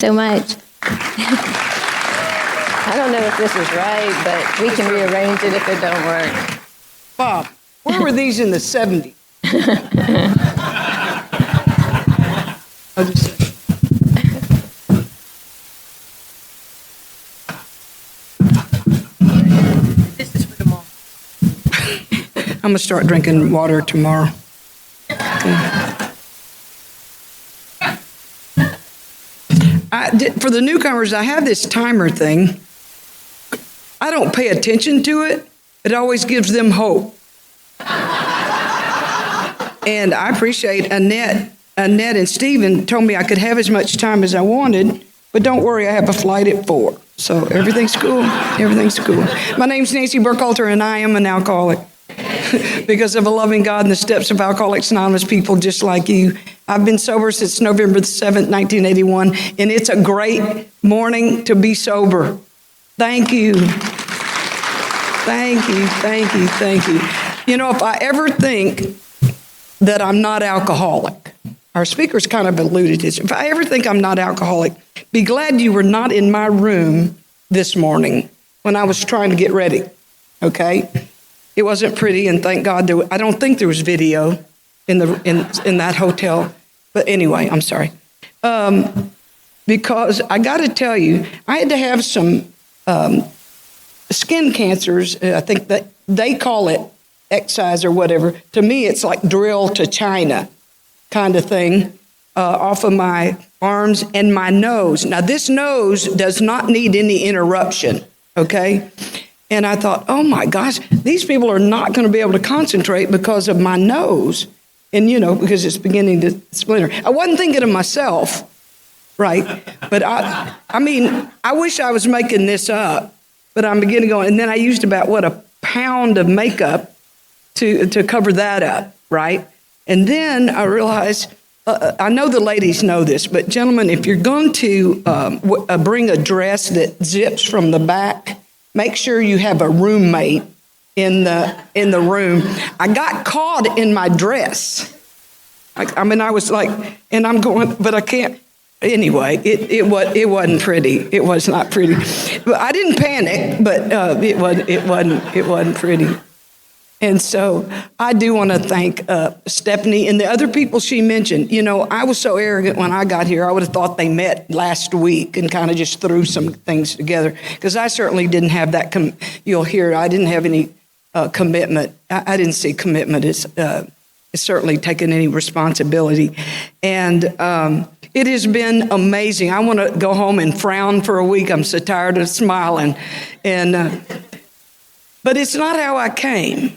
so much. I don't know if this is right, but we can rearrange it if it don't work. Bob, where were these in the 70s? This is for tomorrow. I'm going to start drinking water tomorrow. For the newcomers, I have this timer thing. I don't pay attention to it. It always gives them hope. And I appreciate Annette and Stephen told me I could have as much time as I wanted, but don't worry, I have a flight at 4. So everything's cool. Everything's cool. My name's Nancy Burkhalter, and I am an alcoholic. Because of a loving God and the steps of Alcoholics Anonymous people just like you. I've been sober since November the 7th, 1981, and it's a great morning to be sober. Thank you. Thank you, thank you, thank you. You know, if I ever think that I'm not alcoholic, our speakers kind of alluded to this. If I ever think I'm not alcoholic, be glad you were not in my room this morning when I was trying to get ready, okay? It wasn't pretty, and thank God I don't think there was video in that hotel. But anyway, I'm sorry. Because I got to tell you, I had to have some skin cancers. I think that they call it excise or whatever. To me, it's like drill to China kind of thing off of my arms and my nose. Now, this nose does not need any interruption, okay? And I thought, oh my gosh, these people are not going to be able to concentrate because of my nose. And, you know, because it's beginning to splinter. I wasn't thinking of myself, right? But I mean, I wish I was making this up, but I'm beginning to go. And then I used about, a pound of makeup to cover that up, right? And then I realized, I know the ladies know this, but gentlemen, if you're going to bring a dress that zips from the back, make sure you have a roommate in the room. I got caught in my dress. I was like, and I'm going, but I can't. Anyway, it wasn't pretty. It was not pretty. But I didn't panic, but it wasn't pretty. And so I do want to thank Stephanie and the other people she mentioned. You know, I was so arrogant when I got here, I would have thought they met last week and kind of just threw some things together. Because I certainly didn't have that, you'll hear, I didn't have any commitment. I didn't see commitment as certainly taking any responsibility. And it has been amazing. I want to go home and frown for a week. I'm so tired of smiling. But it's not how I came.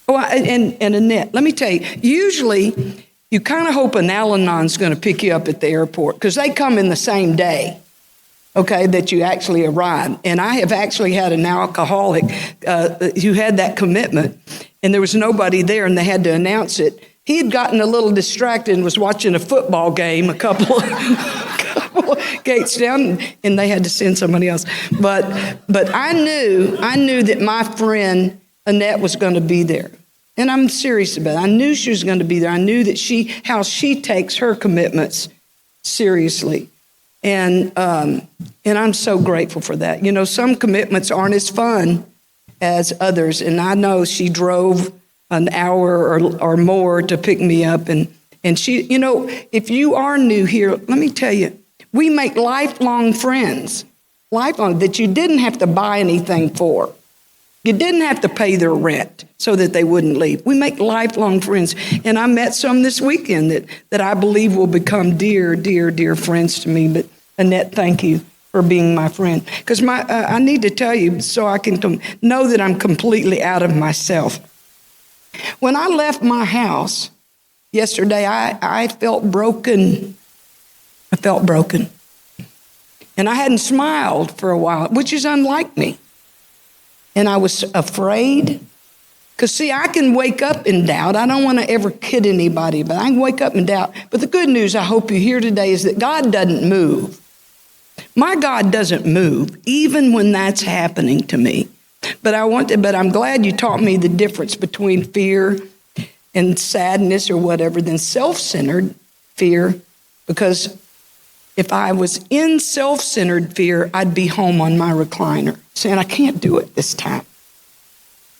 Oh, and Annette, let me tell you, usually you kind of hope an Al-Anon's going to pick you up at the airport because they come in the same day, okay, that you actually arrive. And I have actually had an alcoholic who had that commitment, and there was nobody there, and they had to announce it. He had gotten a little distracted and was watching a football game a couple gates down, and they had to send somebody else. But I knew that my friend Annette was going to be there. And I'm serious about it. I knew she was going to be there. I knew that how she takes her commitments seriously. And I'm so grateful for that. You know, some commitments aren't as fun as others. And I know she drove an hour or more to pick me up. And she, you know, if you are new here, let me tell you, we make lifelong friends, lifelong, that you didn't have to buy anything for. You didn't have to pay their rent so that they wouldn't leave. We make lifelong friends. And I met some this weekend that I believe will become dear, dear, dear friends to me. But Annette, thank you for being my friend. Because I need to tell you so I can know that I'm completely out of myself. When I left my house yesterday, I felt broken. I felt broken. And I hadn't smiled for a while, which is unlike me. And I was afraid. Because, see, I can wake up in doubt. I don't want to ever kid anybody, but I can wake up in doubt. But the good news I hope you hear today is that God doesn't move. My God doesn't move, even when that's happening to me. But I'm glad you taught me the difference between fear and sadness or whatever than self-centered fear, because if I was in self-centered fear, I'd be home on my recliner, saying, I can't do it this time.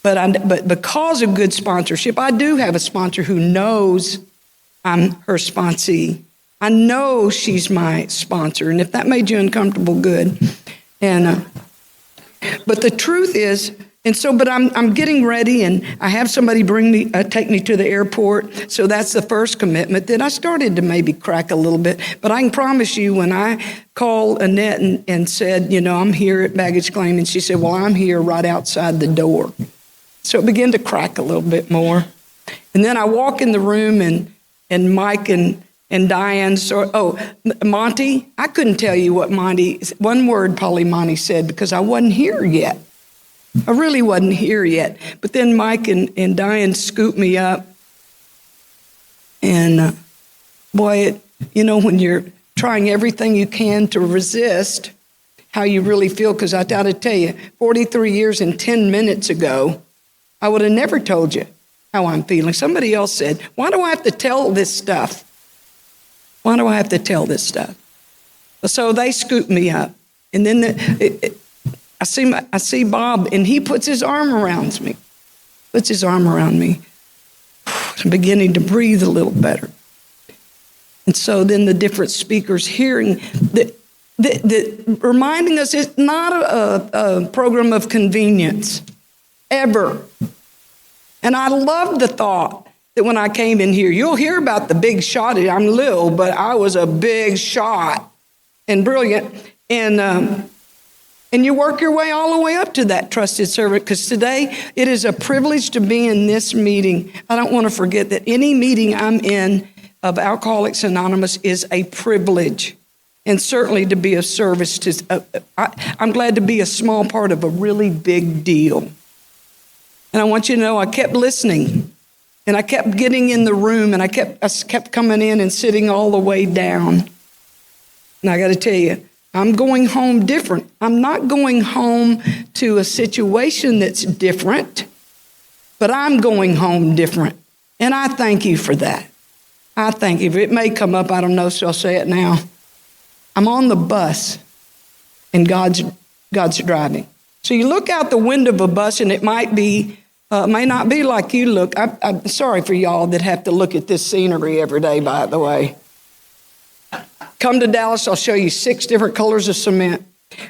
But because of good sponsorship, I do have a sponsor who knows I'm her sponsee. I know she's my sponsor, and if that made you uncomfortable, good. And but the truth is, but I'm getting ready, and I have somebody take me to the airport. So that's the first commitment that I started to maybe crack a little bit. But I can promise you, when I called Annette and said, I'm here at baggage claim, and she said, well, I'm here right outside the door. So it began to crack a little bit more. And then I walk in the room, and Mike and Diane, Monty, I couldn't tell you what one word probably Monty said, because I wasn't here yet. I really wasn't here yet. But then Mike and Diane scooped me up. And when you're trying everything you can to resist how you really feel, because I got to tell you, 43 years and 10 minutes ago, I would have never told you how I'm feeling. Somebody else said, why do I have to tell this stuff? Why do I have to tell this stuff? So they scooped me up. And then I see Bob, and he puts his arm around me. I'm beginning to breathe a little better. And so then the different speakers hearing that reminding us it's not a program of convenience, ever. And I love the thought that when I came in here, you'll hear about the big shot. I'm little, but I was a big shot and brilliant. And you work your way all the way up to that trusted servant, because today it is a privilege to be in this meeting. I don't want to forget that any meeting I'm in of Alcoholics Anonymous is a privilege, and certainly to be of service to. I'm glad to be a small part of a really big deal. And I want you to know I kept listening, and I kept getting in the room, and I kept coming in and sitting all the way down. And I got to tell you, I'm going home different. I'm not going home to a situation that's different, but I'm going home different. And I thank you for that. I thank you. It may come up, I don't know, so I'll say it now. I'm on the bus, and God's driving. So you look out the window of a bus, and it may not be like you look. I'm sorry for y'all that have to look at this scenery every day, by the way. Come to Dallas, I'll show you 6 different colors of cement.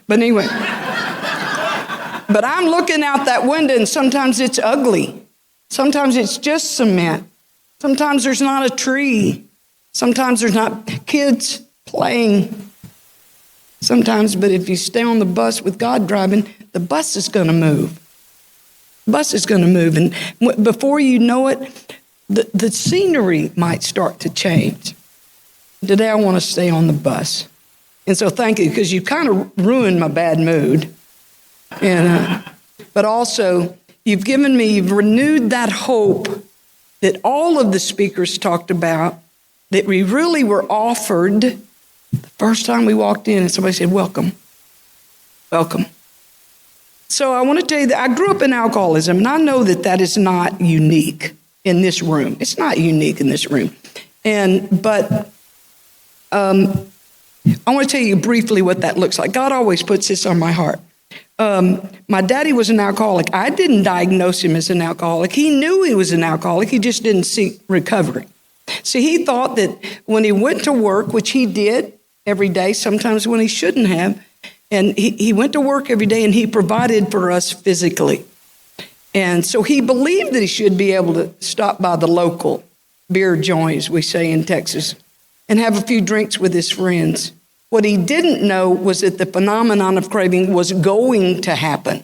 But anyway, but I'm looking out that window, and sometimes it's ugly. Sometimes it's just cement. Sometimes there's not a tree. Sometimes there's not kids playing. Sometimes, but if you stay on the bus with God driving, the bus is going to move. The bus is going to move. And before you know it, the scenery might start to change. Today I want to stay on the bus. And so thank you, because you kind of ruined my bad mood. And but also, you've renewed that hope that all of the speakers talked about, that we really were offered the first time we walked in, and somebody said, welcome, welcome. So I want to tell you that I grew up in alcoholism, and I know that is not unique in this room. It's not unique in this room. But I want to tell you briefly what that looks like. God always puts this on my heart. My daddy was an alcoholic. I didn't diagnose him as an alcoholic. He knew he was an alcoholic. He just didn't seek recovery. See, he thought that when he went to work, which he did every day, sometimes when he shouldn't have, and he went to work every day, and he provided for us physically. And so he believed that he should be able to stop by the local beer joint, as we say in Texas, and have a few drinks with his friends. What he didn't know was that the phenomenon of craving was going to happen.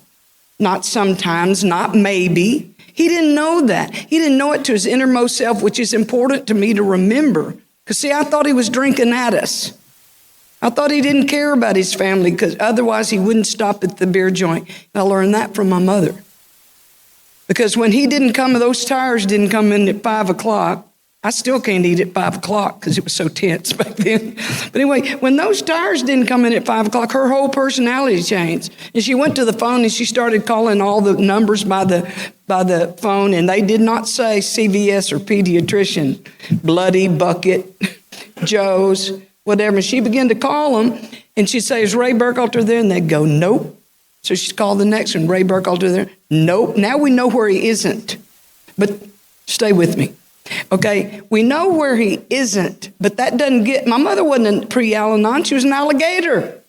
Not sometimes, not maybe. He didn't know that. He didn't know it to his innermost self, which is important to me to remember. Because see, I thought he was drinking at us. I thought he didn't care about his family, because otherwise he wouldn't stop at the beer joint. And I learned that from my mother. Because when he didn't come, those tires didn't come in at 5 o'clock. I still can't eat at 5 o'clock because it was so tense back then. But anyway, when those tires didn't come in at 5 o'clock, her whole personality changed. And she went to the phone and she started calling all the numbers by the phone, and they did not say CVS or pediatrician. Bloody Bucket, Joe's, whatever. And she began to call them, and she'd say, is Ray Burkhalter there? And they'd go, nope. So she'd call the next one, Ray Burkhalter there? Nope. Now we know where he isn't. But stay with me. Okay, we know where he isn't, but that doesn't get, my mother wasn't a pre-Al-Anon, she was an alligator.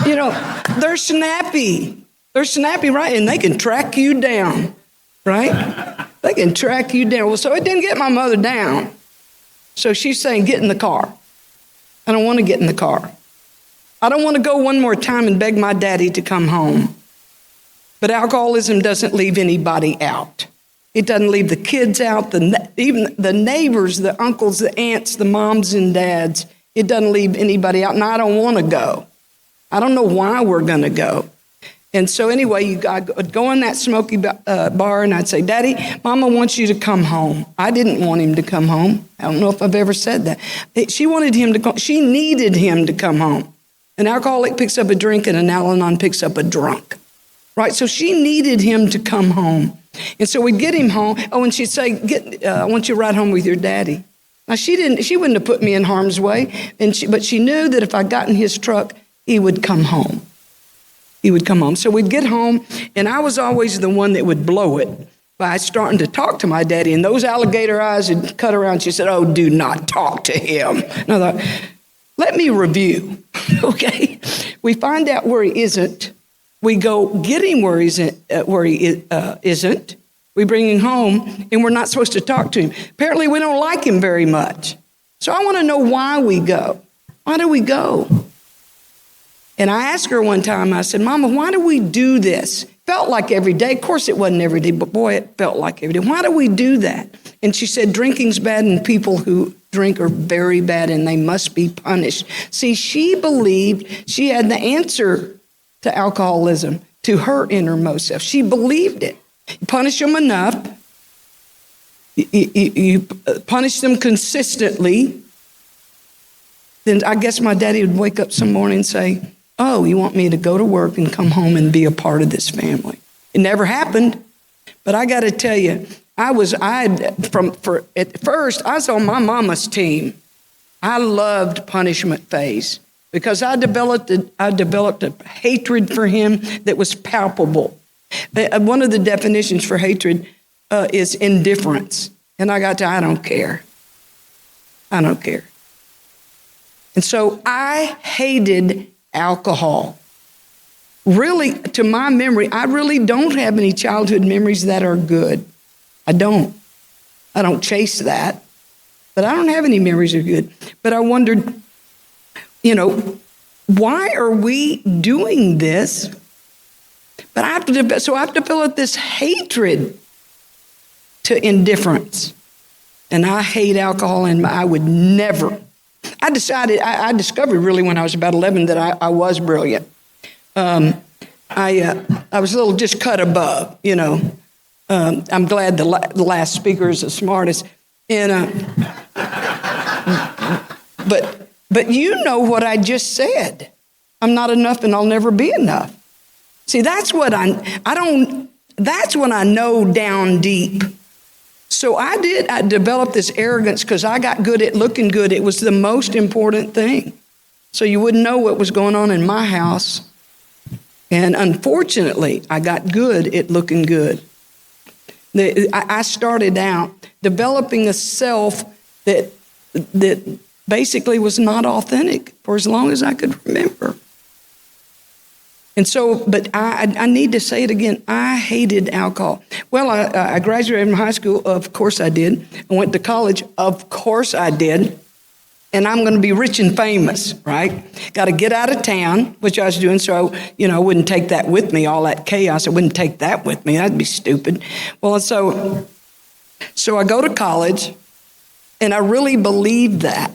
You know, they're snappy. They're snappy, right? And they can track you down, right? They can track you down. Well, so it didn't get my mother down. So she's saying, get in the car. I don't want to get in the car. I don't want to go one more time and beg my daddy to come home. But alcoholism doesn't leave anybody out. It doesn't leave the kids out, even the neighbors, the uncles, the aunts, the moms and dads. It doesn't leave anybody out, and I don't want to go. I don't know why we're going to go. And so anyway, I would go in that smoky bar, and I'd say, Daddy, Mama wants you to come home. I didn't want him to come home. I don't know if I've ever said that. She wanted him to come. She needed him to come home. An alcoholic picks up a drink, and an Al-Anon picks up a drunk. Right? So she needed him to come home. And so we'd get him home. Oh, and she'd say, I want you to ride home with your daddy. Now, she wouldn't have put me in harm's way, but she knew that if I got in his truck, he would come home. He would come home. So we'd get home, and I was always the one that would blow it by starting to talk to my daddy. And those alligator eyes would cut around. She said, oh, do not talk to him. And I thought, let me review, okay? We find out where he isn't. We go get him where he isn't. We bring him home, and we're not supposed to talk to him. Apparently, we don't like him very much. So I want to know why we go. Why do we go? And I asked her one time, I said, Mama, why do we do this? Felt like every day. Of course, it wasn't every day, but boy, it felt like every day. Why do we do that? And she said, drinking's bad, and people who drink are very bad, and they must be punished. See, she believed she had the answer to alcoholism, to her innermost self. She believed it. You punish them enough. You punish them consistently. Then I guess my daddy would wake up some morning and say, oh, you want me to go to work and come home and be a part of this family? It never happened. But I got to tell you, at first, I was on my mama's team. I loved punishment phase. Because I developed a hatred for him that was palpable. One of the definitions for hatred is indifference. And I don't care. I don't care. And so I hated alcohol. Really, to my memory, I really don't have any childhood memories that are good. I don't chase that. But I don't have any memories that are good. But I wondered, why are we doing this? But I've developed this hatred to indifference. And I hate alcohol, and I would never. I discovered really when I was about 11 that I was brilliant. I was a little just cut above, I'm glad the last speaker is the smartest. And, But you know what I just said. I'm not enough, and I'll never be enough. See, that's what that's what I know down deep. So I developed this arrogance because I got good at looking good. It was the most important thing. So you wouldn't know what was going on in my house. And unfortunately, I got good at looking good. I started out developing a self that basically was not authentic for as long as I could remember. And so, but I need to say it again, I hated alcohol. Well, I graduated from high school, of course I did. I went to college, of course I did. And I'm going to be rich and famous, right? Got to get out of town, which I was doing, so, I wouldn't take that with me, all that chaos. I wouldn't take that with me. That'd be stupid. Well, so I go to college, and I really believed that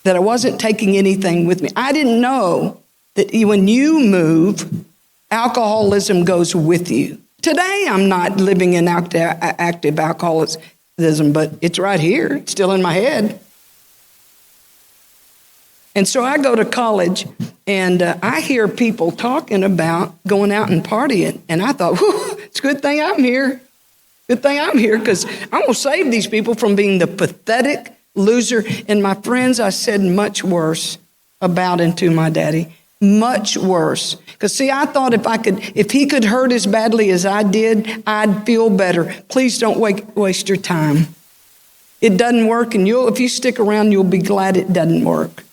I wasn't taking anything with me. I didn't know that when you move, alcoholism goes with you. Today, I'm not living in active alcoholism, but it's right here. It's still in my head. And so I go to college, and I hear people talking about going out and partying. And I thought, whew, it's a good thing I'm here. Good thing I'm here, because I'm going to save these people from being the pathetic, loser. And my friends, I said much worse about and to my daddy. Much worse. Because see, I thought if he could hurt as badly as I did, I'd feel better. Please don't waste your time. It doesn't work, and if you stick around, you'll be glad it doesn't work.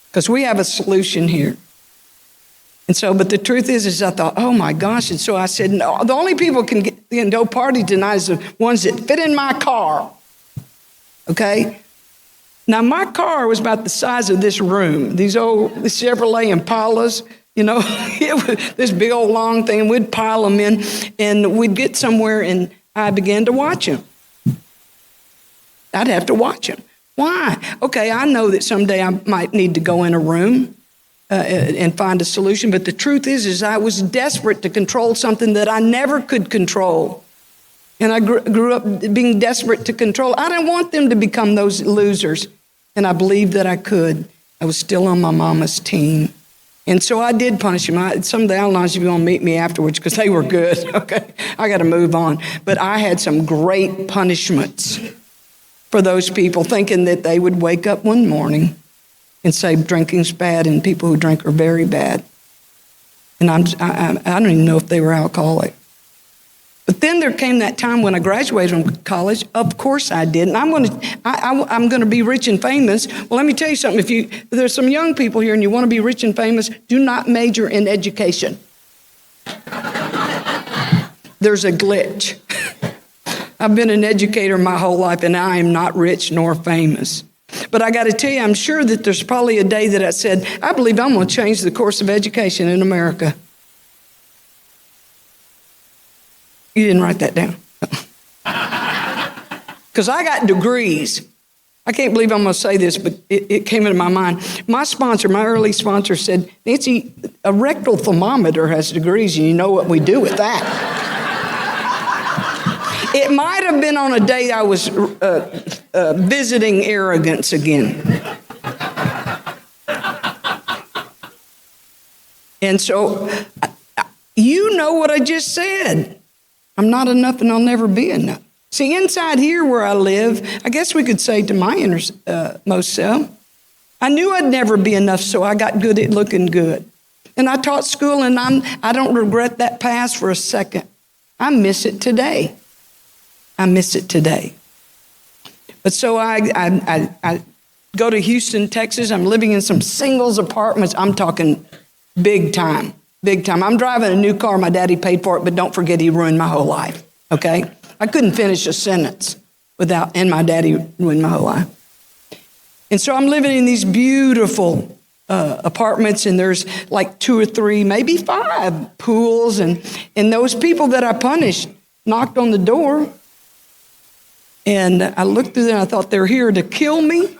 Because we have a solution here. And so, but the truth is I thought, oh my gosh. And so I said, no, the only people can go party tonight is the ones that fit in my car. Okay? Now, my car was about the size of this room. These old Chevrolet Impalas, it was this big old long thing. We'd pile them in, and we'd get somewhere, and I began to watch them. I'd have to watch them. Why? Okay, I know that someday I might need to go in a room and find a solution, but the truth is I was desperate to control something that I never could control. And I grew up being desperate to control. I didn't want them to become those losers. And I believed that I could. I was still on my mama's team. And so I did punish them. Some of the Al-Anons, you're going to meet me afterwards because they were good. Okay, I got to move on. But I had some great punishments for those people, thinking that they would wake up one morning and say drinking's bad and people who drink are very bad. And I don't even know if they were alcoholic. But then there came that time when I graduated from college. Of course I did. And I'm going to be rich and famous. Well, let me tell you something. If there's some young people here and you want to be rich and famous, do not major in education. There's a glitch. I've been an educator my whole life, and I am not rich nor famous. But I got to tell you, I'm sure that there's probably a day that I said, I believe I'm going to change the course of education in America. You didn't write that down. Because I got degrees. I can't believe I'm going to say this, but it came into my mind. My early sponsor said, Nancy, a rectal thermometer has degrees, and you know what we do with that. It might have been on a day I was visiting arrogance again. And so, you know what I just said. I'm not enough and I'll never be enough. See, inside here where I live, I guess we could say to my innermost self, I knew I'd never be enough, so I got good at looking good. And I taught school, and I don't regret that past for a second. I miss it today. I miss it today. But so I go to Houston, Texas. I'm living in some singles apartments. I'm talking big time. Big time. I'm driving a new car. My daddy paid for it, but don't forget he ruined my whole life, okay? I couldn't finish a sentence and my daddy ruined my whole life. And so I'm living in these beautiful apartments, and there's like 2 or 3, maybe 5 pools, and those people that I punished knocked on the door, and I looked through there and I thought, they're here to kill me?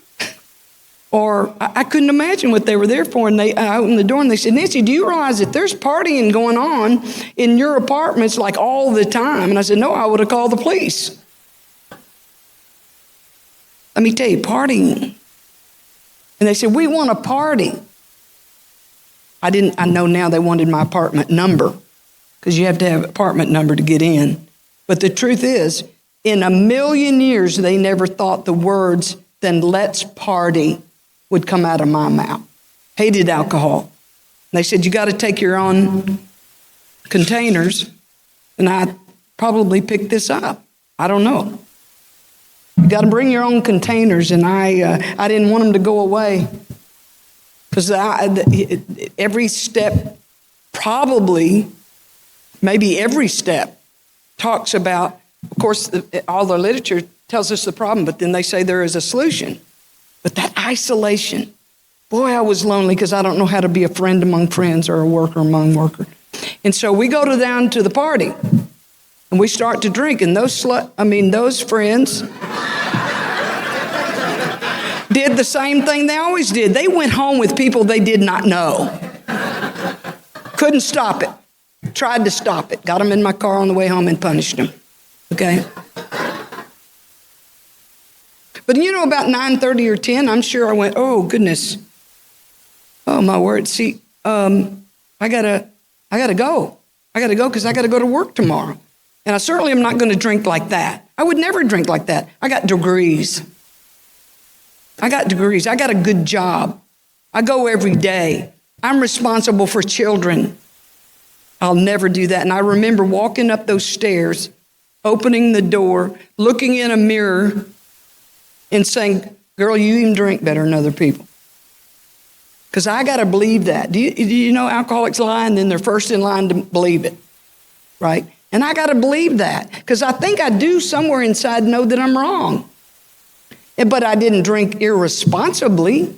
Or I couldn't imagine what they were there for. And I opened the door and they said, Nancy, do you realize that there's partying going on in your apartments like all the time? And I said, no, I would have called the police. Let me tell you, partying. And they said, we want a party. I know now they wanted my apartment number, because you have to have an apartment number to get in. But the truth is, in a million years, they never thought the words, then let's party, would come out of my mouth. Hated alcohol. And they said, you got to take your own containers. And I probably picked this up. I don't know. You got to bring your own containers. And I didn't want them to go away. Because every step, probably, maybe every step, talks about, of course, all the literature tells us the problem, but then they say there is a solution. But that isolation, boy, I was lonely because I don't know how to be a friend among friends or a worker among workers. And so we go down to the party, and we start to drink, and those friends did the same thing they always did. They went home with people they did not know. Couldn't stop it. Tried to stop it. Got them in my car on the way home and punished them. Okay? But about 9:30 or 10, I'm sure I went, oh, goodness. Oh, my word. See, I gotta go. I got to go because I got to go to work tomorrow. And I certainly am not going to drink like that. I would never drink like that. I got degrees. I got degrees. I got a good job. I go every day. I'm responsible for children. I'll never do that. And I remember walking up those stairs, opening the door, looking in a mirror and saying, girl, you even drink better than other people. Because I got to believe that. Do you know alcoholics lie and then they're first in line to believe it, right? And I got to believe that because I think I do somewhere inside know that I'm wrong. But I didn't drink irresponsibly.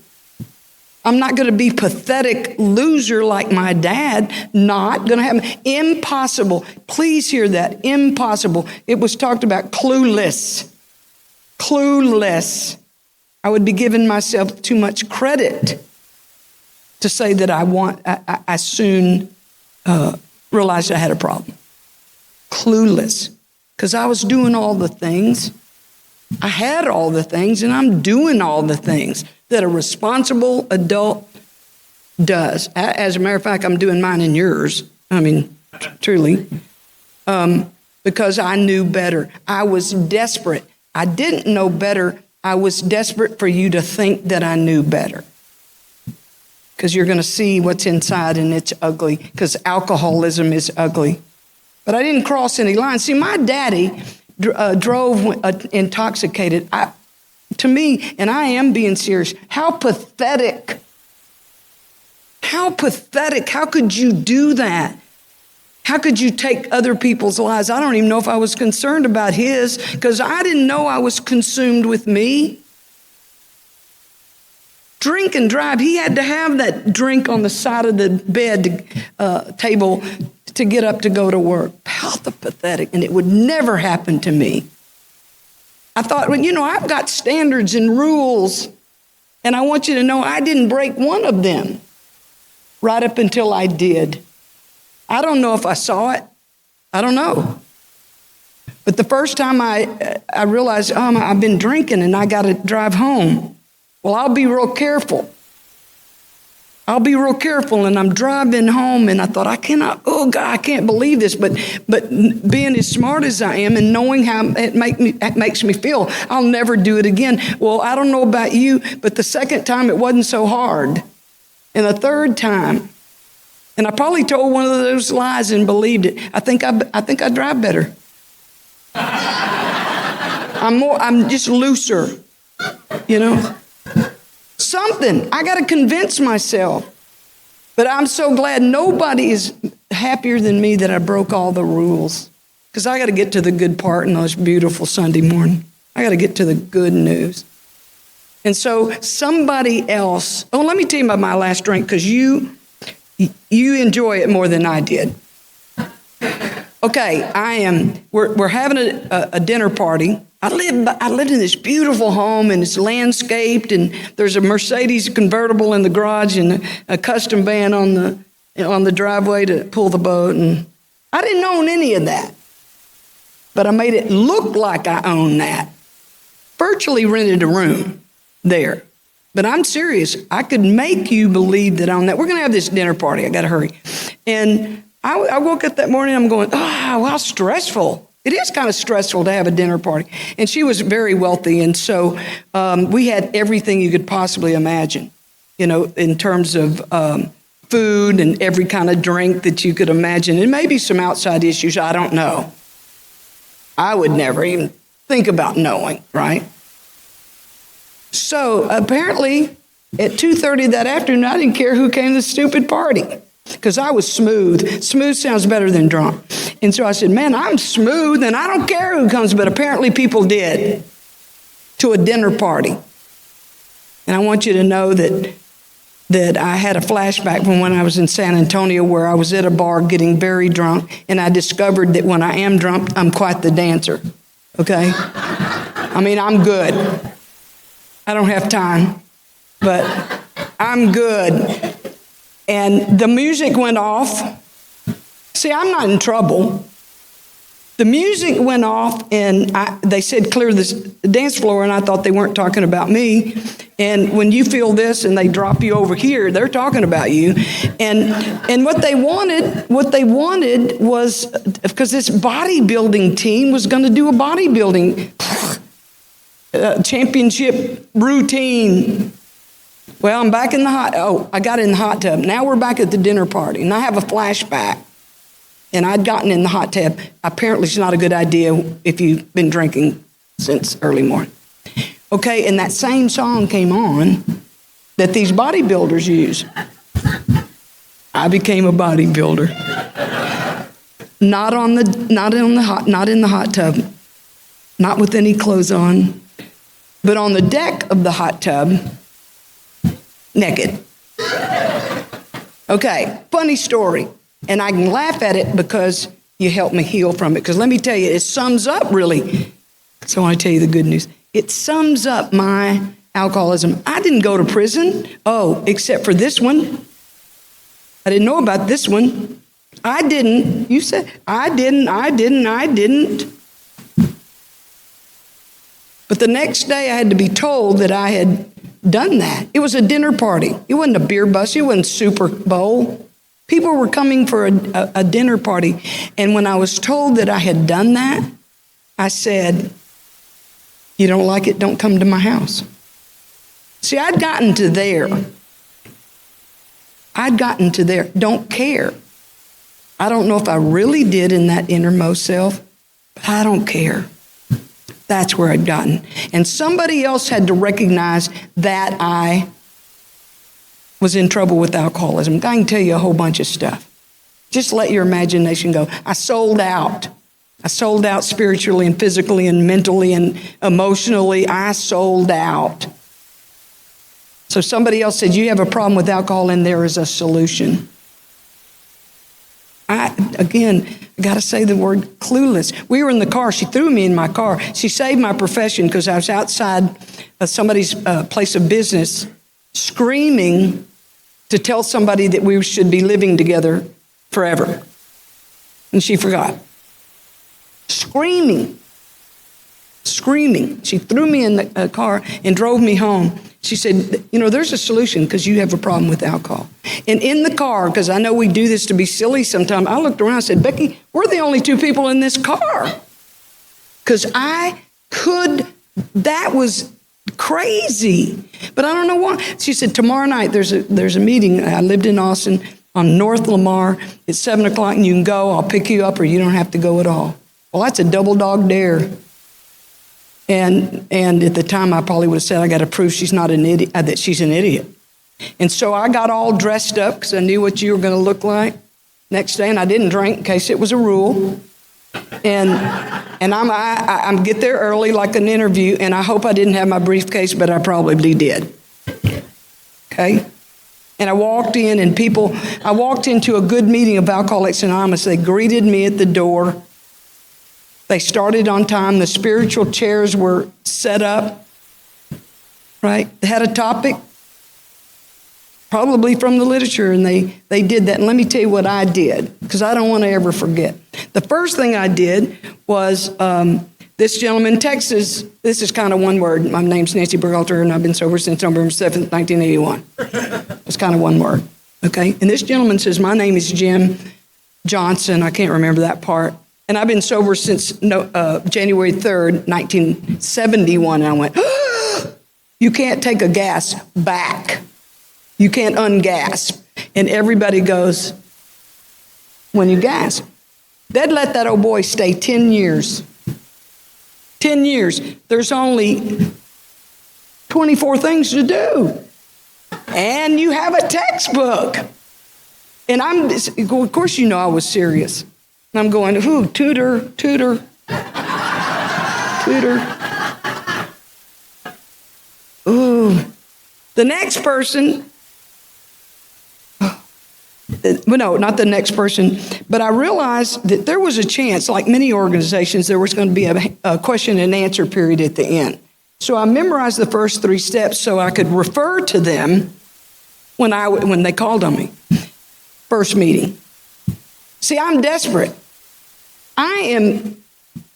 I'm not going to be pathetic loser like my dad. Not going to happen. Impossible. Please hear that. Impossible. It was talked about clueless. Clueless. I would be giving myself too much credit to say that I soon realized I had a problem. Clueless. Because I was doing all the things. I had all the things, and I'm doing all the things that a responsible adult does. As a matter of fact, I'm doing mine and yours. I mean, truly. Because I knew better. I was desperate. I didn't know better. I was desperate for you to think that I knew better. Because you're going to see what's inside, and it's ugly. Because alcoholism is ugly. But I didn't cross any lines. See, my daddy drove intoxicated. To me, and I am being serious, how pathetic. How pathetic. How could you do that? How could you take other people's lives? I don't even know if I was concerned about his because I didn't know I was consumed with me. Drink and drive. He had to have that drink on the side of the bed table to get up to go to work. How pathetic. And it would never happen to me. I thought, well, I've got standards and rules. And I want you to know I didn't break one of them right up until I did. I don't know if I saw it. I don't know. But the first time I realized, I've been drinking and I got to drive home. Well, I'll be real careful. And I'm driving home and I thought, I can't believe this. But being as smart as I am and knowing how it makes me feel, I'll never do it again. Well, I don't know about you, but the second time it wasn't so hard. And the third time, and I probably told one of those lies and believed it. I think I drive better. I'm just looser, Something. I got to convince myself. But I'm so glad nobody is happier than me that I broke all the rules. Because I got to get to the good part in this beautiful Sunday morning. I got to get to the good news. And so somebody else, let me tell you about my last drink because you enjoy it more than I did. Okay, we're having a dinner party. I lived in this beautiful home and it's landscaped and there's a Mercedes convertible in the garage and a custom van on the driveway to pull the boat. And I didn't own any of that, but I made it look like I owned that. Virtually rented a room there. But I'm serious. I could make you believe that I own that. We're going to have this dinner party. I got to hurry. And I woke up that morning, I'm going, how stressful. It is kind of stressful to have a dinner party. And she was very wealthy. And so we had everything you could possibly imagine, in terms of food and every kind of drink that you could imagine. And maybe some outside issues. I don't know. I would never even think about knowing, right? So apparently at 2:30 that afternoon, I didn't care who came to the stupid party. Because I was smooth. Smooth sounds better than drunk. And so I said, man, I'm smooth and I don't care who comes. But apparently people did to a dinner party. And I want you to know that I had a flashback from when I was in San Antonio where I was at a bar getting very drunk. And I discovered that when I am drunk, I'm quite the dancer. Okay? I'm good. I don't have time. But I'm good. And the music went off. See, I'm not in trouble. The music went off, and they said, clear this dance floor, and I thought they weren't talking about me. And when you feel this and they drop you over here, they're talking about you. And what they wanted was, because this bodybuilding team was going to do a bodybuilding. championship routine. Well, I'm back in I got in the hot tub. Now we're back at the dinner party, and I have a flashback. And I'd gotten in the hot tub. Apparently, it's not a good idea if you've been drinking since early morning. Okay, and that same song came on that these bodybuilders use. I became a bodybuilder. Not in the hot tub, not with any clothes on, but on the deck of the hot tub, naked. Okay, funny story. And I can laugh at it because you helped me heal from it. Because let me tell you, it sums up really. So I want to tell you the good news. It sums up my alcoholism. I didn't go to prison. Oh, except for this one. I didn't know about this one. I didn't. You said, I didn't. But the next day I had to be told that I had done that. It was a dinner party. It wasn't a beer bus. It wasn't Super Bowl. People were coming for a dinner party. And when I was told that I had done that, I said, you don't like it? Don't come to my house. See, I'd gotten to there. Don't care. I don't know if I really did in that innermost self, but I don't care. That's where I'd gotten. And somebody else had to recognize that I was in trouble with alcoholism. I can tell you a whole bunch of stuff. Just let your imagination go. I sold out. I sold out spiritually and physically and mentally and emotionally. I sold out. So somebody else said, you have a problem with alcohol and there is a solution. I got to say the word clueless. We were in the car. She threw me in my car. She saved my profession because I was outside somebody's place of business screaming to tell somebody that we should be living together forever. And she forgot. Screaming. She threw me in the car and drove me home. She said, there's a solution because you have a problem with alcohol. And in the car, because I know we do this to be silly sometimes, I looked around and said, Becky, we're the only two people in this car. Because that was crazy. But I don't know why. She said, tomorrow night there's a meeting. I lived in Austin on North Lamar. It's 7 o'clock and you can go. I'll pick you up or you don't have to go at all. Well, that's a double dog dare. And at the time, I probably would have said, I got to prove she's not an idiot, that she's an idiot. And so I got all dressed up because I knew what you were going to look like next day. And I didn't drink in case it was a rule. And I'm get there early like an interview. And I hope I didn't have my briefcase, but I probably did. Okay. And I walked in and I walked into a good meeting of Alcoholics Anonymous. They greeted me at the door. They started on time. The spiritual chairs were set up, right? They had a topic, probably from the literature, and they did that. And let me tell you what I did, because I don't want to ever forget. The first thing I did was this gentleman in Texas. This is kind of one word. My name's Nancy Bergalter, and I've been sober since November 7th, 1981. It's kind of one word, okay? And this gentleman says, my name is Jim Johnson. I can't remember that part. And I've been sober since January 3rd, 1971. And I went, you can't take a gas back. You can't ungas. And everybody goes, when you gas. They'd let that old boy stay 10 years. 10 years. There's only 24 things to do. And you have a textbook. And of course, I was serious. And I'm going, tutor. Ooh. The next person, no, not the next person, but I realized that there was a chance, like many organizations, there was going to be a question and answer period at the end. So I memorized the first 3 steps so I could refer to them when they called on me. First meeting. See, I'm desperate.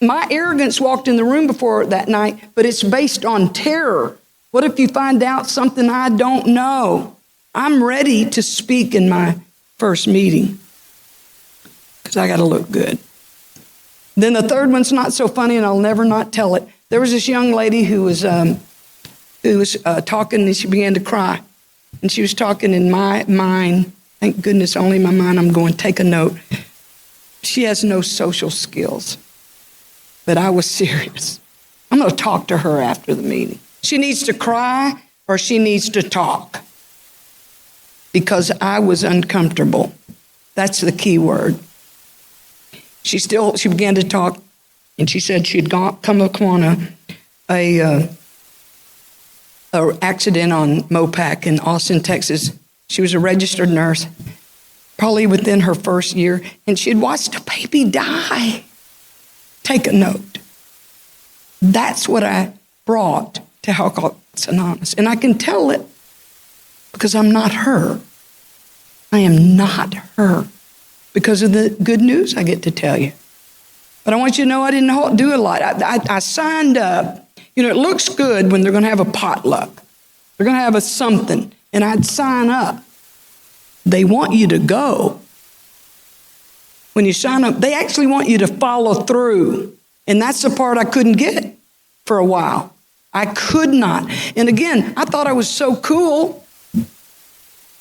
My arrogance walked in the room before that night, but it's based on terror. What if you find out something I don't know? I'm ready to speak in my first meeting because I got to look good. Then the third one's not so funny, and I'll never not tell it. There was this young lady who was talking, and she began to cry. And she was talking in my mind. Thank goodness, only in my mind. I'm going, take a note. She has no social skills. But I was serious. I'm going to talk to her after the meeting. She needs to cry or she needs to talk. Because I was uncomfortable. That's the key word. She began to talk, and she said she'd come upon a accident on Mopac in Austin, Texas. She was a registered nurse, probably within her first year, and she had watched a baby die. Take a note. That's what I brought to Alcoholics Anonymous. And I can tell it because I'm not her. I am not her because of the good news I get to tell you. But I want you to know I didn't do a lot. I signed up. You know, it looks good when they're going to have a potluck. They're going to have a something. And I'd sign up. They want you to go. When you sign up, they actually want you to follow through. And that's the part I couldn't get for a while. I could not. And again, I thought I was so cool.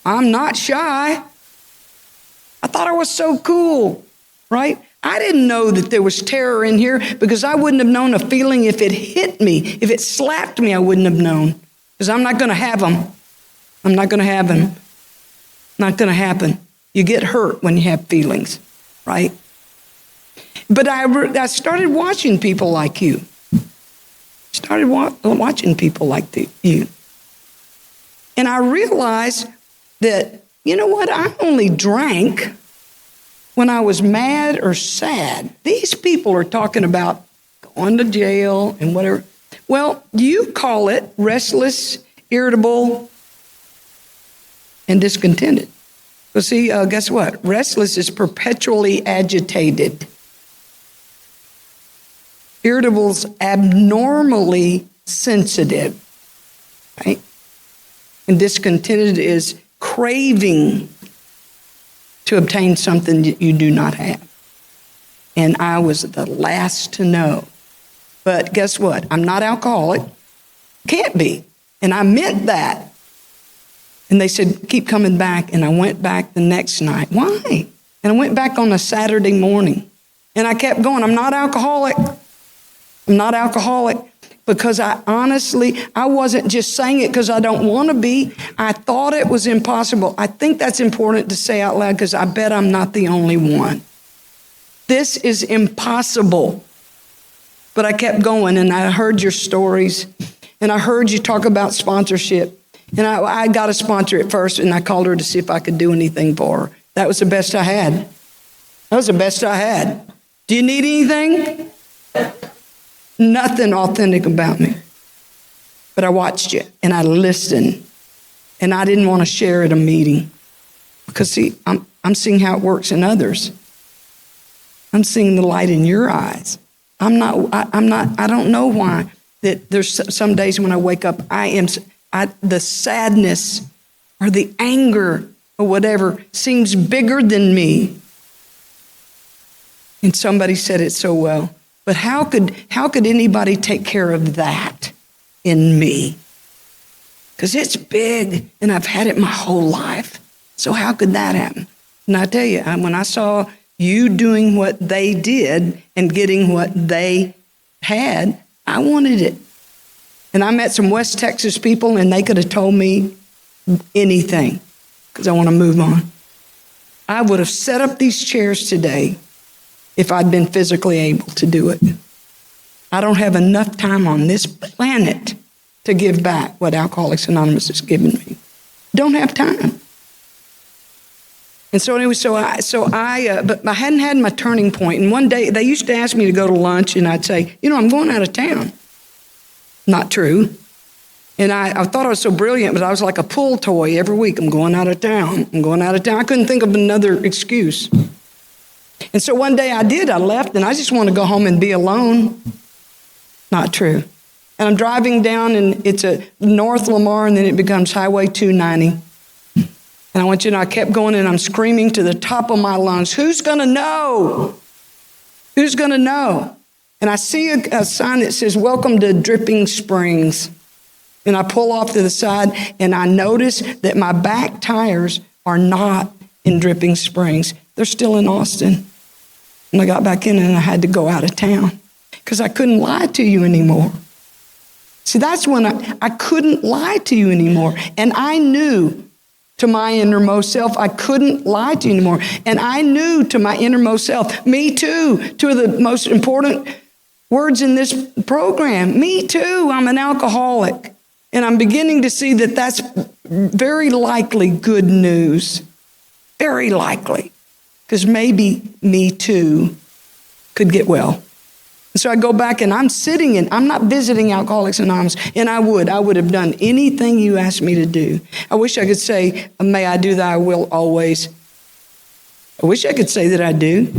I'm not shy. I thought I was so cool, right? I didn't know that there was terror in here because I wouldn't have known a feeling if it hit me. If it slapped me, I wouldn't have known because I'm not going to have them. I'm not going to have them. Not going to happen. You get hurt when you have feelings, right? But I started watching people like you. Started watching people like you. And I realized that, you know what, I only drank when I was mad or sad. These people are talking about going to jail and whatever. Well, you call it restless, irritable, and discontented. Well, see, guess what? Restless is perpetually agitated. Irritable's abnormally sensitive, right? And discontented is craving to obtain something that you do not have. And I was the last to know. But guess what? I'm not alcoholic. Can't be. And I meant that. And they said, keep coming back. And I went back the next night. Why? And I went back on a Saturday morning. And I kept going. I'm not alcoholic. I'm not alcoholic. Because I wasn't just saying it because I don't want to be. I thought it was impossible. I think that's important to say out loud because I bet I'm not the only one. This is impossible. But I kept going, and I heard your stories, and I heard you talk about sponsorship. And I got a sponsor at first, and I called her to see if I could do anything for her. That was the best I had. That was the best I had. Do you need anything? Nothing authentic about me. But I watched you, and I listened, and I didn't want to share at a meeting. Because, see, I'm seeing how it works in others. I'm seeing the light in your eyes. I don't know why that there's some days when I wake up, the sadness or the anger or whatever seems bigger than me. And somebody said it so well. But how could anybody take care of that in me? Because it's big and I've had it my whole life. So how could that happen? And I tell you, when I saw you doing what they did and getting what they had, I wanted it. And I met some West Texas people and they could have told me anything because I want to move on. I would have set up these chairs today if I'd been physically able to do it. I don't have enough time on this planet to give back what Alcoholics Anonymous has given me. Don't have time. And so anyway, but I hadn't had my turning point. And one day they used to ask me to go to lunch, and I'd say, I'm going out of town. Not true. And I thought I was so brilliant, but I was like a pull toy every week. I'm going out of town. I'm going out of town. I couldn't think of another excuse. And so one day I did. I left, and I just want to go home and be alone. Not true. And I'm driving down, and it's a North Lamar, and then it becomes Highway 290. And I want you to know, I kept going, and I'm screaming to the top of my lungs, who's going to know? Who's going to know? and I see a sign that says, "Welcome to Dripping Springs." And I pull off to the side, and I notice that my back tires are not in Dripping Springs. They're still in Austin. And I got back in, and I had to go out of town because I couldn't lie to you anymore. See, that's when I couldn't lie to you anymore. And I knew to my innermost self, I couldn't lie to you anymore. And I knew to my innermost self, me too, two of the most important words in this program, me too, I'm an alcoholic. And I'm beginning to see that that's very likely good news. Very likely. Because maybe me too could get well. And so I go back and I'm not visiting Alcoholics Anonymous, and I would have done anything you asked me to do. I wish I could say, may I do thy will always. I wish I could say that I do,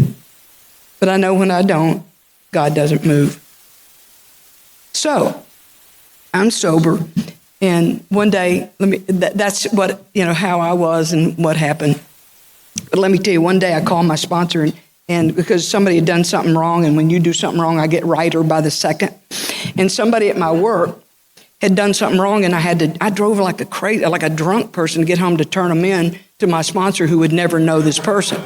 but I know when I don't, God doesn't move. So I'm sober, and one day, that's what, how I was and what happened. But let me tell you, one day I called my sponsor, and because somebody had done something wrong, and when you do something wrong, I get righter by the second. And somebody at my work had done something wrong, and I drove like a drunk person to get home to turn them in to my sponsor who would never know this person.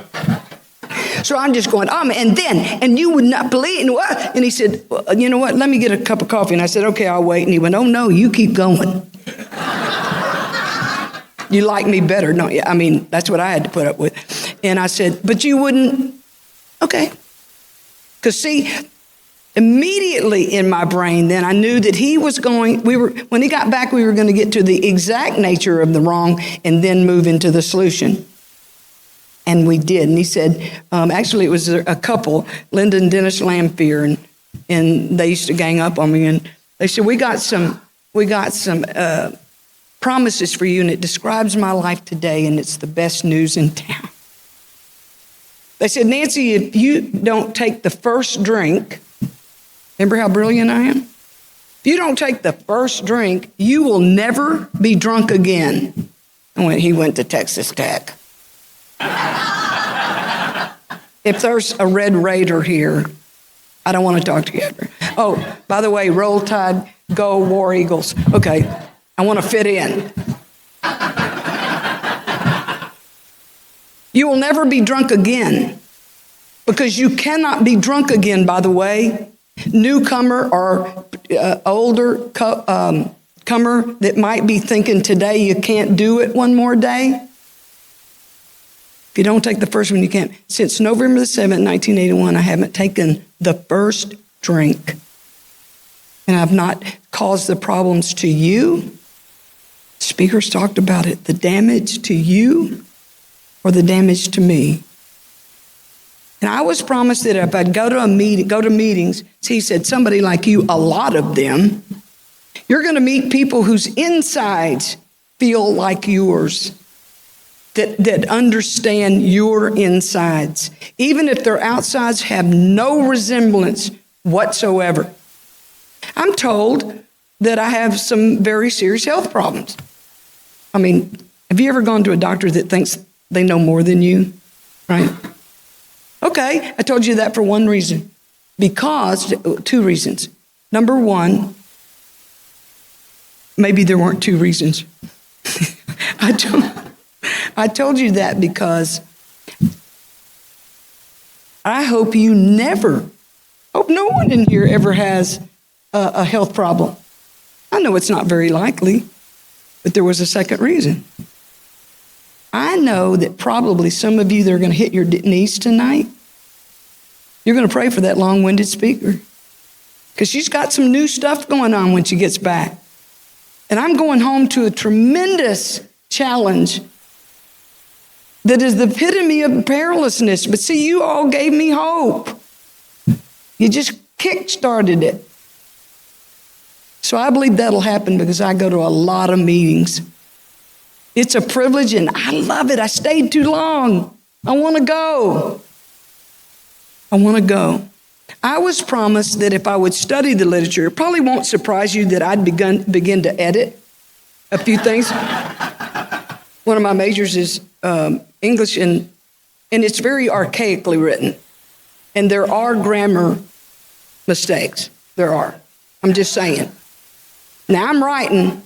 So I'm just going, and you would not believe, and what? And he said, well, you know what, let me get a cup of coffee. And I said, okay, I'll wait. And he went, oh no, you keep going. You like me better, don't you? I mean, that's what I had to put up with. And I said, but you wouldn't, okay. Because see, immediately in my brain then I knew that when he got back, we were going to get to the exact nature of the wrong and then move into the solution. And we did. And he said, actually it was a couple, Linda and Dennis Lamphere, and they used to gang up on me. And they said, we got some promises for you, and it describes my life today, and it's the best news in town. They said, Nancy, if you don't take the first drink, remember how brilliant I am? If you don't take the first drink, you will never be drunk again. And he went to Texas Tech. If there's a Red Raider here, I don't want to talk to you ever. Oh, by the way, Roll Tide, go War Eagles. Okay, I want to fit in. You will never be drunk again, because you cannot be drunk again, by the way. Newcomer or older comer that might be thinking today you can't do it one more day. If you don't take the first one, you can't. Since November the 7th, 1981, I haven't taken the first drink. And I've not caused the problems to you. Speakers talked about it. The damage to you or the damage to me. And I was promised that if I'd go to meetings, he said, somebody like you, a lot of them, you're going to meet people whose insides feel like yours. That understand your insides, even if their outsides have no resemblance whatsoever. I'm told that I have some very serious health problems. I mean, have you ever gone to a doctor that thinks they know more than you? Right? Okay, I told you that for one reason. Because, two reasons. Number one, maybe there weren't two reasons. I told you that because I hope no one in here ever has a health problem. I know it's not very likely, but there was a second reason. I know that probably some of you that are going to hit your knees tonight, you're going to pray for that long-winded speaker, because she's got some new stuff going on when she gets back. And I'm going home to a tremendous challenge that is the epitome of perilousness. But see, you all gave me hope. You just kick-started it. So I believe that'll happen because I go to a lot of meetings. It's a privilege, and I love it. I stayed too long. I want to go. I was promised that if I would study the literature, it probably won't surprise you that I'd begin to edit a few things. One of my majors is English, and it's very archaically written. And there are grammar mistakes. There are. I'm just saying. Now, I'm writing,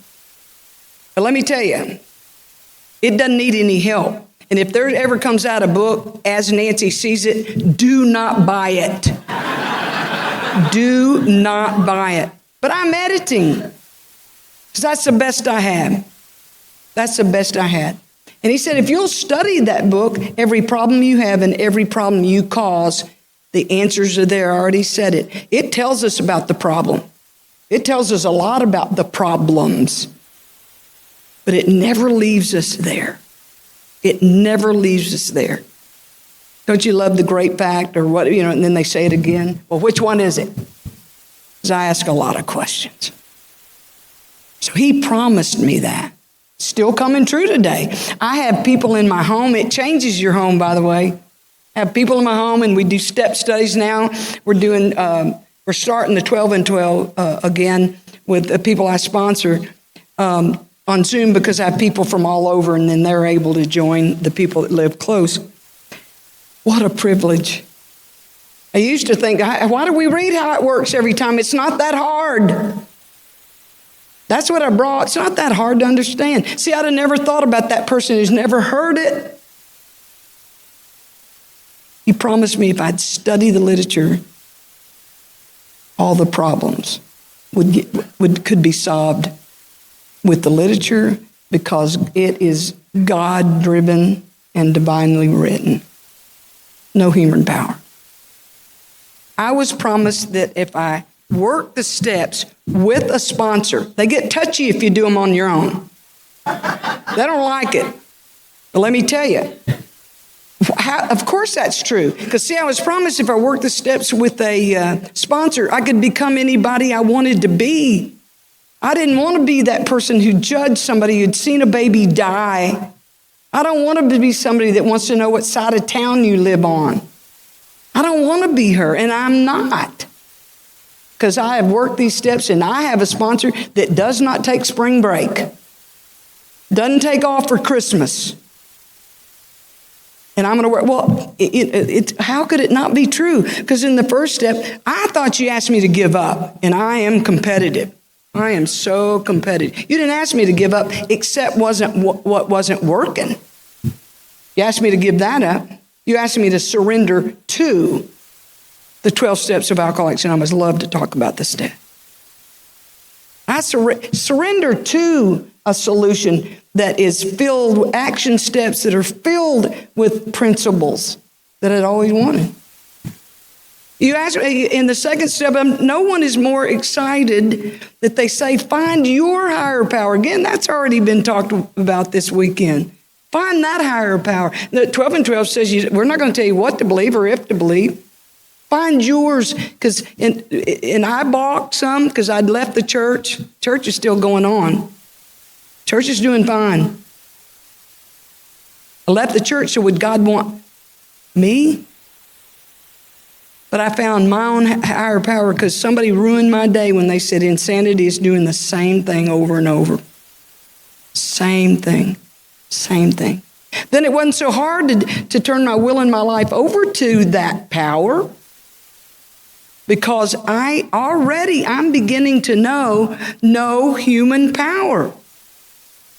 but let me tell you, it doesn't need any help. And if there ever comes out a book, As Nancy Sees It, do not buy it. Do not buy it. But I'm editing, because that's the best I had. That's the best I had. And he said, if you'll study that book, every problem you have and every problem you cause, the answers are there. I already said it. It tells us about the problem. It tells us a lot about the problems. But it never leaves us there. It never leaves us there. Don't you love the great fact or what, and then they say it again. Well, which one is it? Because I ask a lot of questions. So he promised me that. Still coming true today. I have people in my home. It changes your home, by the way. I have people in my home, and we do step studies now. We're starting the 12 and 12 again with the people I sponsor on Zoom, because I have people from all over, and then they're able to join the people that live close. What a privilege. I used to think, why do we read how it works every time? It's not that hard. That's what I brought. It's not that hard to understand. See, I'd have never thought about that person who's never heard it. He promised me if I'd study the literature, all the problems could be solved with the literature, because it is God-driven and divinely written. No human power. I was promised that if I work the steps with a sponsor, they get touchy if you do them on your own. They don't like it. But let me tell you, of course that's true. Because see, I was promised if I worked the steps with a sponsor, I could become anybody I wanted to be. I didn't want to be that person who judged somebody who'd seen a baby die. I don't want to be somebody that wants to know what side of town you live on. I don't want to be her, and I'm not. Because I have worked these steps, and I have a sponsor that does not take spring break. Doesn't take off for Christmas. And I'm going to work. Well, how could it not be true? Because in the first step, I thought you asked me to give up, and I am competitive. I am so competitive. You didn't ask me to give up, except what wasn't working. You asked me to give that up. You asked me to surrender to the 12 steps of Alcoholics Anonymous. I love to talk about this step. I surrender to a solution that is filled with action steps that are filled with principles that I'd always wanted. You ask me in the second step, no one is more excited that they say, find your higher power. Again, that's already been talked about this weekend. Find that higher power. The 12 and 12 says we're not going to tell you what to believe or if to believe. Find yours. And I balked some because I'd left the church. Church is still going on. Church is doing fine. I left the church, so would God want me? But I found my own higher power because somebody ruined my day when they said insanity is doing the same thing over and over. Same thing. Same thing. Then it wasn't so hard to turn my will and my life over to that power, because I'm beginning to know no human power.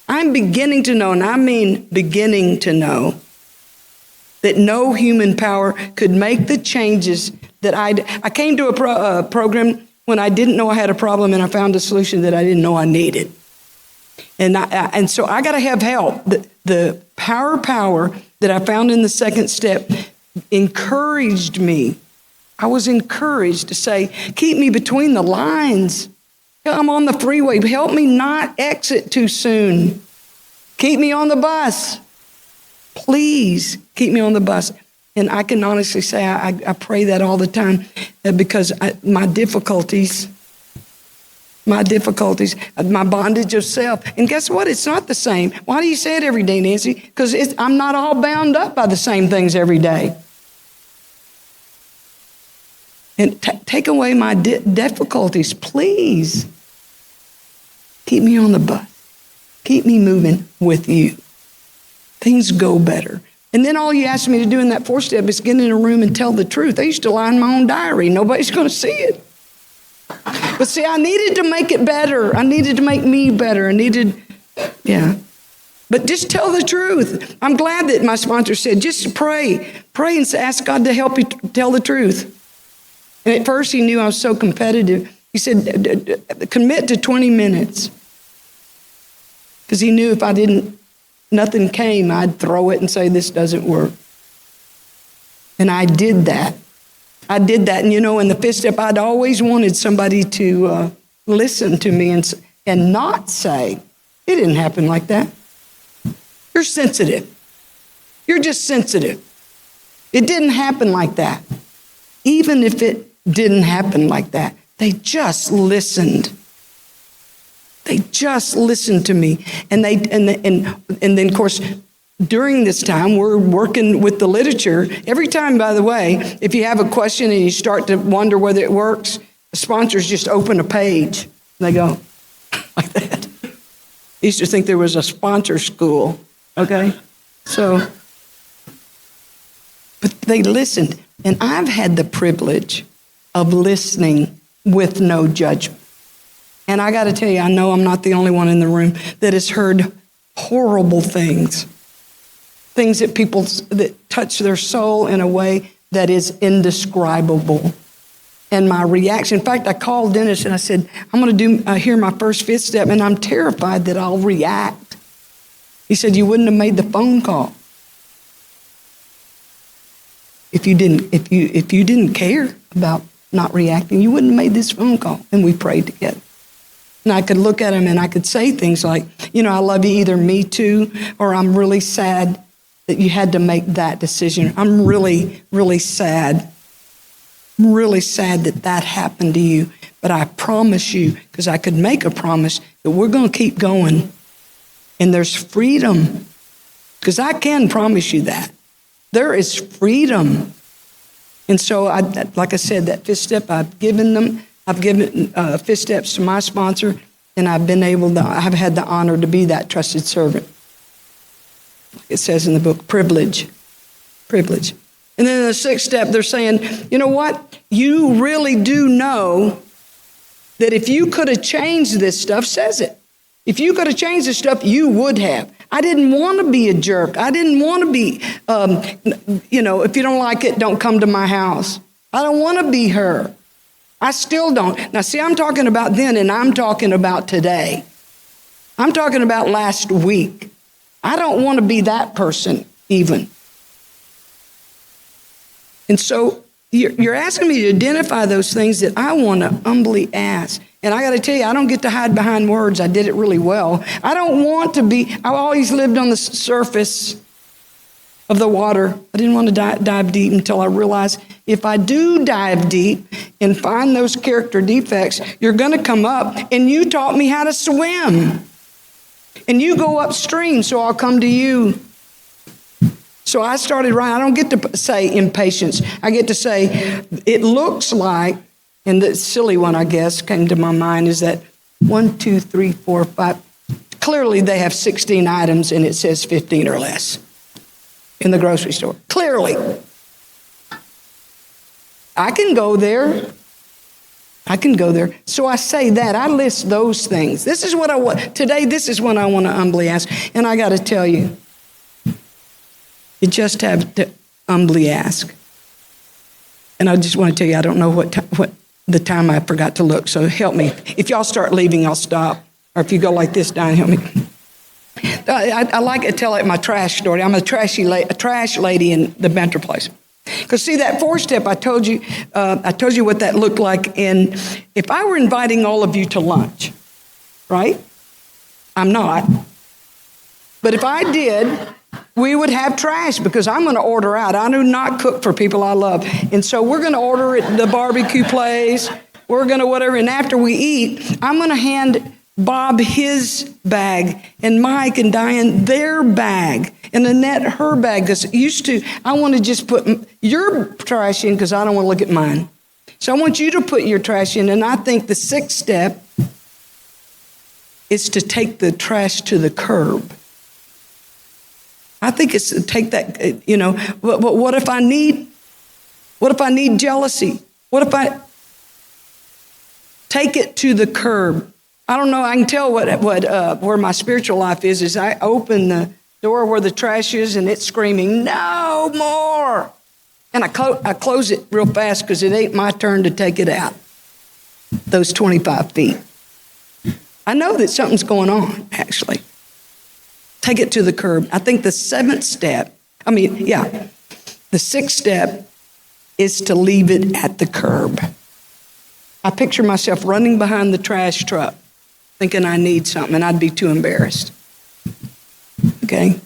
I'm beginning to know, and I mean beginning to know, that no human power could make the changes that I came to a program when I didn't know I had a problem, and I found a solution that I didn't know I needed. And so I got to have help. The power that I found in the second step encouraged me. I was encouraged to say, keep me between the lines. I'm on the freeway. Help me not exit too soon. Keep me on the bus. Please keep me on the bus. And I can honestly say I pray that all the time, because my difficulties, my bondage of self. And guess what? It's not the same. Why do you say it every day, Nancy? Because I'm not all bound up by the same things every day. And take away my difficulties, please. Keep me on the bus. Keep me moving with you. Things go better. And then all you asked me to do in that fourth step is get in a room and tell the truth. I used to lie in my own diary. Nobody's going to see it. But see, I needed to make it better. I needed to make me better. Yeah. But just tell the truth. I'm glad that my sponsor said, just pray. Pray and ask God to help you tell the truth. And at first he knew I was so competitive. He said, commit to 20 minutes. Because he knew if nothing came, I'd throw it and say, this doesn't work. And I did that. And in the fifth step, I'd always wanted somebody to listen to me and not say, it didn't happen like that. You're sensitive. You're just sensitive. It didn't happen like that. Even if it didn't happen like that, they just listened. They just listened to me. And then, of course, during this time, we're working with the literature. Every time, by the way, if you have a question and you start to wonder whether it works, the sponsors just open a page. And they go like that. I used to think there was a sponsor school, okay? But they listened. And I've had the privilege of listening with no judgment. And I got to tell you, I know I'm not the only one in the room that has heard horrible things that touch their soul in a way that is indescribable. And my reaction, in fact, I called Dennis and I said, I'm going to hear my first fifth step, and I'm terrified that I'll react. He said, you wouldn't have made the phone call if you didn't care about not reacting. You wouldn't have made this phone call. And we prayed together. And I could look at him and I could say things like, I love you, either me too, or I'm really sad that you had to make that decision. I'm really, really sad. I'm really sad that happened to you. But I promise you, because I could make a promise, that we're going to keep going. And there's freedom. Because I can promise you that. There is freedom. And so, like I said, that fifth step, I've given fifth steps to my sponsor, and I've had the honor to be that trusted servant. It says in the book, privilege. And then in the sixth step, they're saying, you know what? You really do know that if you could have changed this stuff, says it. If you could have changed this stuff, you would have. I didn't want to be a jerk. I didn't want to be, if you don't like it, don't come to my house. I don't want to be her. I still don't. Now, see, I'm talking about then, and I'm talking about today. I'm talking about last week. I don't want to be that person even. And so you're asking me to identify those things that I want to humbly ask. And I got to tell you, I don't get to hide behind words. I did it really well. I don't want to be, I always lived on the surface of the water. I didn't want to dive deep until I realized if I do dive deep and find those character defects, you're going to come up, and you taught me how to swim. And you go upstream, so I'll come to you. So I started writing. I don't get to say impatience. I get to say, it looks like, and the silly one, I guess, came to my mind is that 1, 2, 3, 4, 5. Clearly, they have 16 items, and it says 15 or less in the grocery store. Clearly. I can go there. So I say that. I list those things. This is what I want. Today, this is what I want to humbly ask. And I got to tell you, you just have to humbly ask. And I just want to tell you, I don't know what the time I forgot to look, so help me. If y'all start leaving, I'll stop. Or if you go like this, Diane, help me. I like to tell it my trash story. I'm a trash lady in the Banter place. Because see, that fourth step, I told you what that looked like. And if I were inviting all of you to lunch, right? I'm not. But if I did, we would have trash because I'm going to order out. I do not cook for people I love. And so we're going to order at the barbecue place. We're going to whatever. And after we eat, I'm going to hand Bob his bag and Mike and Diane their bag and Annette her bag. Because I want to just put your trash in because I don't want to look at mine. So I want you to put your trash in. And I think the sixth step is to take the trash to the curb. I think it's to take that, but what if I need jealousy? What if Take it to the curb. I don't know. I can tell where my spiritual life is I open the door where the trash is and it's screaming, no more. And I close it real fast because it ain't my turn to take it out. Those 25 feet. I know that something's going on, actually. Take it to the curb. I think the sixth step is to leave it at the curb. I picture myself running behind the trash truck, thinking I need something, and I'd be too embarrassed. Okay?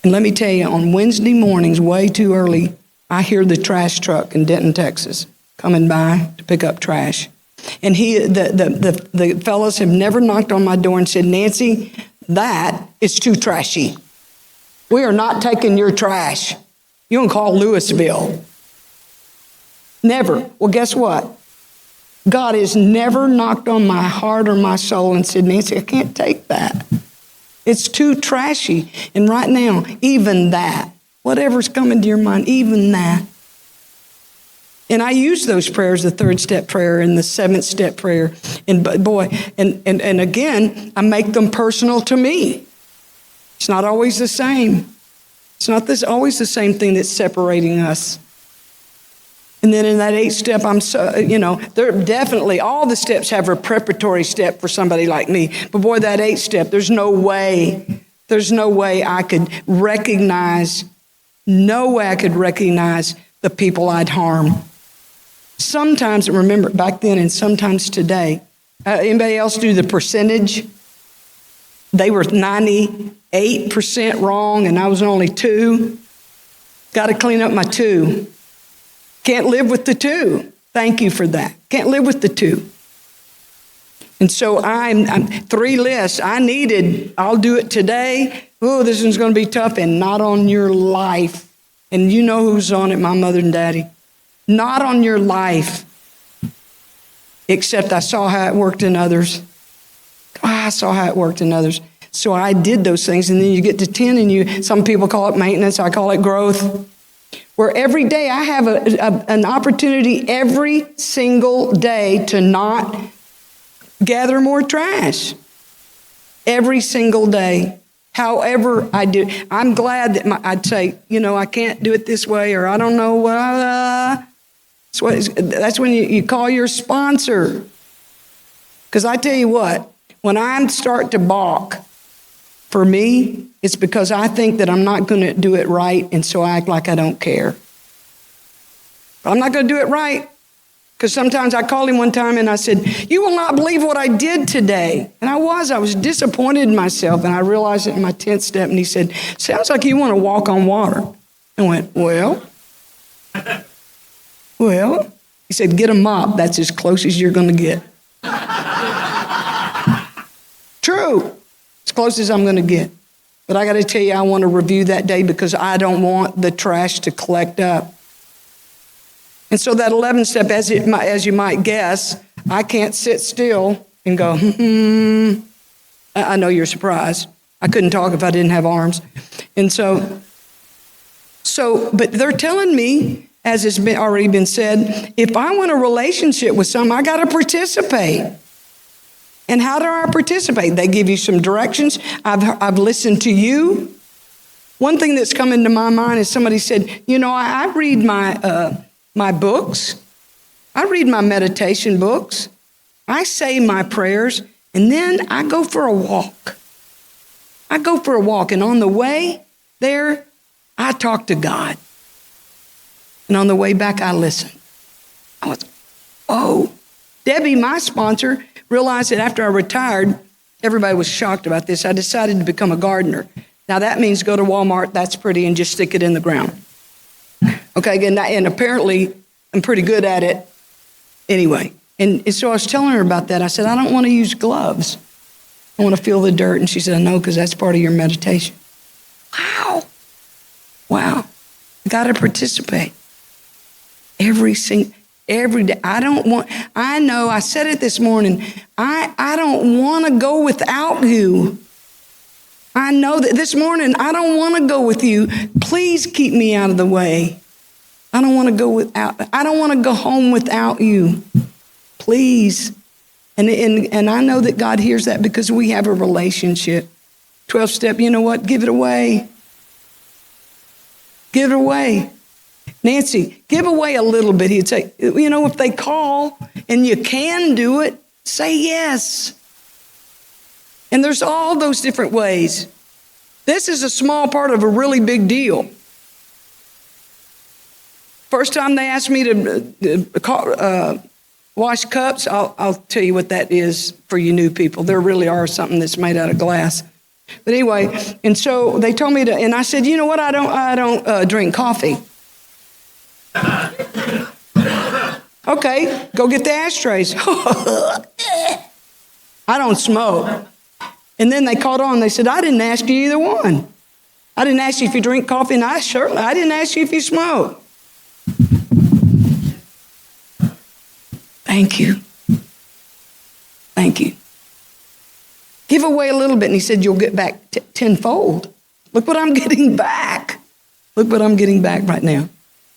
And let me tell you, on Wednesday mornings, way too early, I hear the trash truck in Denton, Texas, coming by to pick up trash. And the fellows have never knocked on my door and said, Nancy, that is too trashy. We are not taking your trash. You can call Louisville. Never. Well, guess what? God has never knocked on my heart or my soul and said, Nancy, I can't take that. It's too trashy. And right now, even that, whatever's coming to your mind, even that. And I use those prayers, the 3rd step prayer and the 7th step prayer. And again, I make them personal to me. It's not always the same. It's not always the same thing that's separating us. And then in that 8th step, there definitely, all the steps have a preparatory step for somebody like me. But boy, that 8th step, there's no way I could recognize the people I'd harm. Sometimes, remember back then and sometimes today, anybody else do the percentage? They were 98% wrong and I was only 2. Got to clean up my 2. Can't live with the 2. Thank you for that. Can't live with the 2. And so I'm 3 lists. I'll do it today. Oh, this one's going to be tough and not on your life. And you know who's on it, my mother and daddy. Not on your life. Except I saw how it worked in others. So I did those things. And then you get to 10 and some people call it maintenance. I call it growth. Where every day I have an opportunity every single day to not gather more trash. Every single day. However I do. I'm glad that I'd say, I can't do it this way or I don't know what. That's when you call your sponsor. Because I tell you what, when I start to balk, for me, it's because I think that I'm not going to do it right, and so I act like I don't care. But I'm not going to do it right. Because sometimes I called him one time and I said, you will not believe what I did today. And I was disappointed in myself, and I realized it in my 10th step, and he said, sounds like you want to walk on water. I went, well, he said, get a mop. That's as close as you're going to get. True. As close as I'm going to get. But I got to tell you, I want to review that day because I don't want the trash to collect up. And so that 11th step, as you might guess, I can't sit still and go, I know you're surprised. I couldn't talk if I didn't have arms. And so, but they're telling me, as it's already been said, if I want a relationship with someone, I got to participate. And how do I participate? They give you some directions. I've listened to you. One thing that's come into my mind is somebody said, I read my books. I read my meditation books. I say my prayers, and then I go for a walk. And on the way there, I talk to God. And on the way back, I listen. I was, oh. Debbie, my sponsor, realized that after I retired, everybody was shocked about this. I decided to become a gardener. Now that means go to Walmart, that's pretty, and just stick it in the ground. Okay, and apparently I'm pretty good at it anyway. And so I was telling her about that. I said, I don't want to use gloves. I want to feel the dirt. And she said, I know, because that's part of your meditation. Wow. I got to participate. Every day. I know, I said it this morning, I don't want to go without you. I know that this morning, I don't want to go with you. Please keep me out of the way. I don't want to go home without you. Please. And I know that God hears that because we have a relationship. 12-step, you know what? Give it away. Give it away. Nancy, give away a little bit. He'd say, you know, if they call and you can do it, say yes. And there's all those different ways. This is a small part of a really big deal. First time they asked me to wash cups, I'll tell you what that is for you new people. There really are something that's made out of glass. But anyway, and so they told me to, and I said, you know what? I don't drink coffee. Okay, go get the ashtrays. I don't smoke. And then they called on. They said, I didn't ask you either one. I didn't ask you if you drink coffee, and I didn't ask you if you smoke. Thank you. Thank you. Give away a little bit, and he said, you'll get back tenfold. Look what I'm getting back. Look what I'm getting back right now.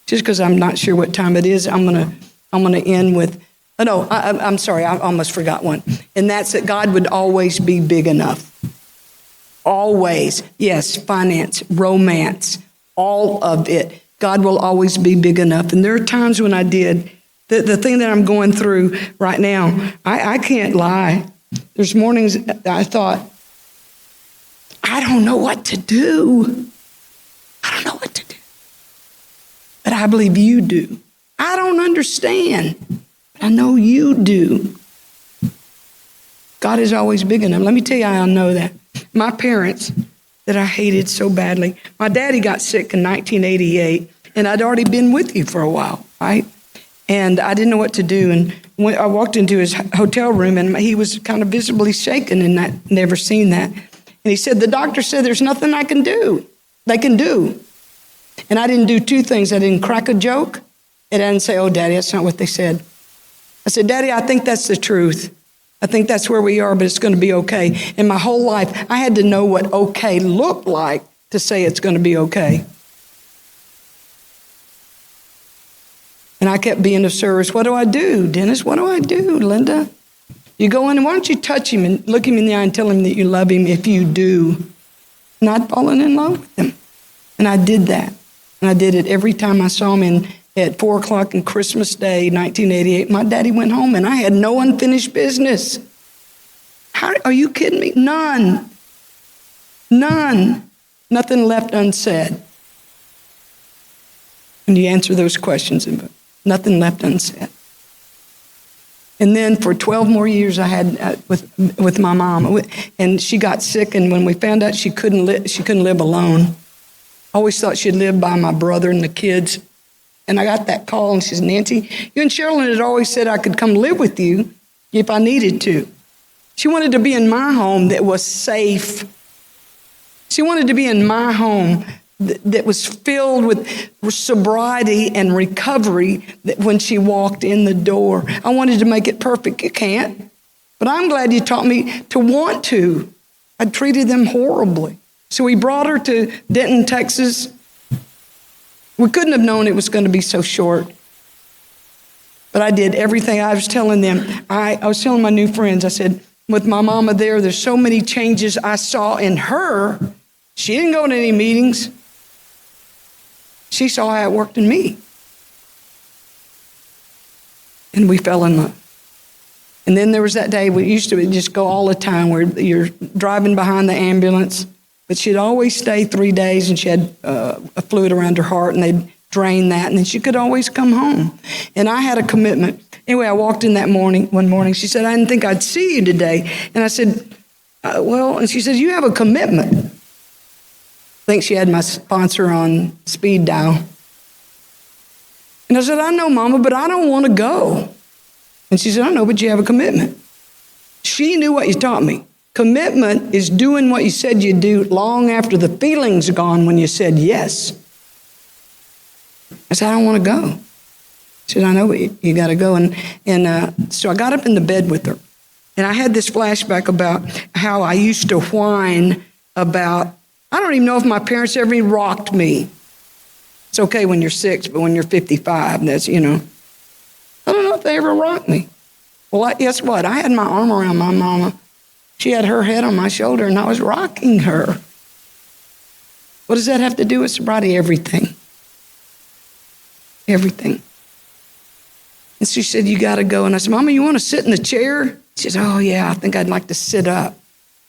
Just because I'm not sure what time it is, I'm gonna end with, I'm sorry, I almost forgot one. And that's that God would always be big enough. Always. Yes, finance, romance, all of it. God will always be big enough. And there are times when I did. The thing that I'm going through right now, I can't lie. There's mornings I thought, I don't know what to do. I don't know what to do. But I believe you do. I don't understand, but I know you do. God is always big enough. Let me tell you how I know that. My parents that I hated so badly, my daddy got sick in 1988, and I'd already been with you for a while, right? And I didn't know what to do. And when I walked into his hotel room, and he was kind of visibly shaken, and I'd never seen that. And he said, the doctor said there's nothing I can do. They can do. And I didn't do two things. I didn't crack a joke, and I didn't say, oh, Daddy, that's not what they said. I said, Daddy, I think that's the truth. I think that's where we are, but it's going to be okay. And my whole life, I had to know what okay looked like to say it's going to be okay. And I kept being of service. What do I do, Dennis? What do I do, Linda? You go in, and why don't you touch him and look him in the eye and tell him that you love him if you do? And I'd fallen in love with him. And I did that. And I did it every time I saw him. And at 4 o'clock on Christmas Day, 1988, my daddy went home, and I had no unfinished business. Are you kidding me? None. None. Nothing left unsaid. And you answer those questions, nothing left unsaid. And then for 12 more years, I had with my mom, and she got sick. And when we found out she couldn't live alone, I always thought she'd live by my brother and the kids. And I got that call, and she said, Nancy, you and Sherilyn had always said I could come live with you if I needed to. She wanted to be in my home that was safe. She wanted to be in my home that was filled with sobriety and recovery that when she walked in the door. I wanted to make it perfect. You can't. But I'm glad you taught me to want to. I treated them horribly. So we brought her to Denton, Texas. We couldn't have known it was going to be so short. But I did everything. I was telling them, I was telling my new friends, I said, with my mama there's so many changes I saw in her. She didn't go to any meetings. She saw how it worked in me. And we fell in love. And then there was that day, we used to just go all the time where you're driving behind the ambulance, but she'd always stay 3 days, and she had a fluid around her heart, and they'd drain that, and then she could always come home. And I had a commitment. Anyway, I walked in one morning. She said, I didn't think I'd see you today. And I said, well, and she said, you have a commitment. I think she had my sponsor on speed dial. And I said, I know, Mama, but I don't want to go. And she said, I know, but you have a commitment. She knew what you taught me. Commitment is doing what you said you'd do long after the feeling's gone when you said yes. I said, I don't want to go. She said, I know, but you got to go. And so I got up in the bed with her. And I had this flashback about how I used to whine about, I don't even know if my parents ever even rocked me. It's okay when you're 6, but when you're 55, that's, I don't know if they ever rocked me. Well, guess what? I had my arm around my mama. She had her head on my shoulder, and I was rocking her. What does that have to do with sobriety? Everything. Everything. And she said, you got to go. And I said, Mama, you want to sit in the chair? She said, oh, yeah, I think I'd like to sit up.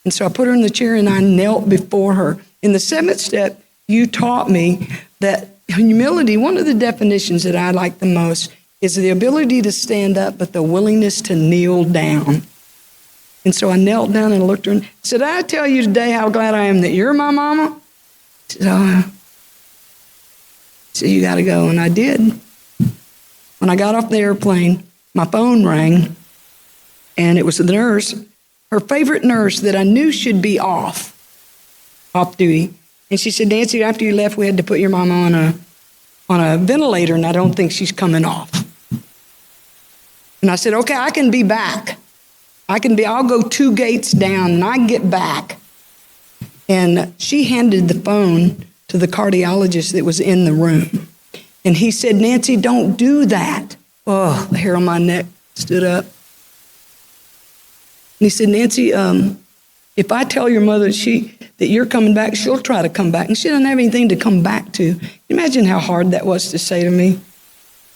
And so I put her in the chair, and I knelt before her. In the 7th step, you taught me that humility, one of the definitions that I like the most, is the ability to stand up, but the willingness to kneel down. And so I knelt down and looked at her and said, I tell you today how glad I am that you're my mama? She said, oh. She said, you got to go. And I did. When I got off the airplane, my phone rang, and it was the nurse, her favorite nurse that I knew should be off duty. And she said, Nancy, after you left, we had to put your mama on a ventilator, and I don't think she's coming off. And I said, okay, I can be back. I'll go 2 gates down, and I can get back. And she handed the phone to the cardiologist that was in the room. And he said, Nancy, don't do that. Oh, the hair on my neck stood up. And he said, Nancy, if I tell your mother that you're coming back, she'll try to come back. And she doesn't have anything to come back to. Imagine how hard that was to say to me.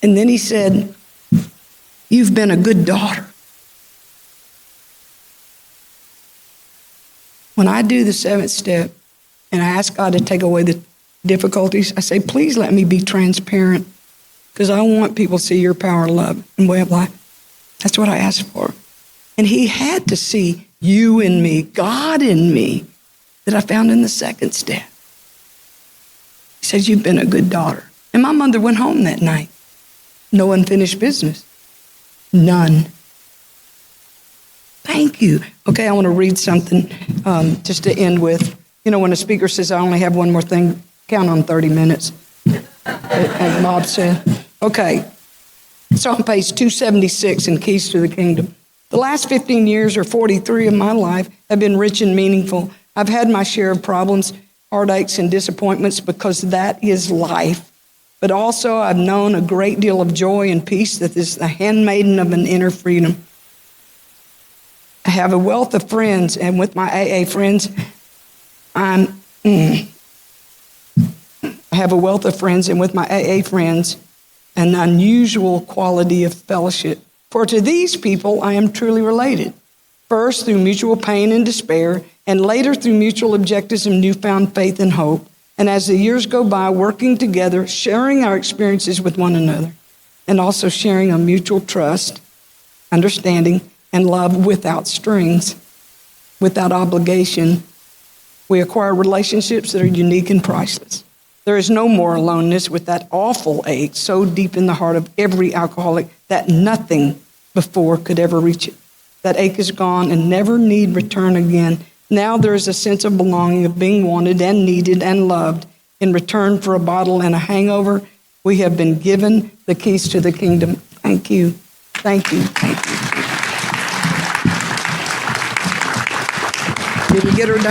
And then he said, you've been a good daughter. When I do the 7th step and I ask God to take away the difficulties, I say, please let me be transparent, because I want people to see your power, love, and way of life. That's what I asked for. And he had to see you in me, God in me, that I found in the 2nd step. He says, you've been a good daughter. And my mother went home that night. No unfinished business. None. Thank you. Okay, I want to read something just to end with. You know, when a speaker says, I only have one more thing, count on 30 minutes, as Bob said. Okay, it's on page 276 in Keys to the Kingdom. The last 15 years or 43 of my life have been rich and meaningful. I've had my share of problems, heartaches, and disappointments, because that is life. But also I've known a great deal of joy and peace that is the handmaiden of an inner freedom. I have a wealth of friends, and with my AA friends, I have a wealth of friends, and with my AA friends, an unusual quality of fellowship. For to these people I am truly related, first through mutual pain and despair, and later through mutual objectives of newfound faith and hope. And as the years go by, working together, sharing our experiences with one another, and also sharing a mutual trust, understanding, and love without strings, without obligation, we acquire relationships that are unique and priceless. There is no more aloneness with that awful ache so deep in the heart of every alcoholic that nothing before could ever reach it. That ache is gone and never need return again. Now there is a sense of belonging, of being wanted and needed and loved. In return for a bottle and a hangover, we have been given the keys to the kingdom. Thank you. Thank you. Thank you. Did we get her done?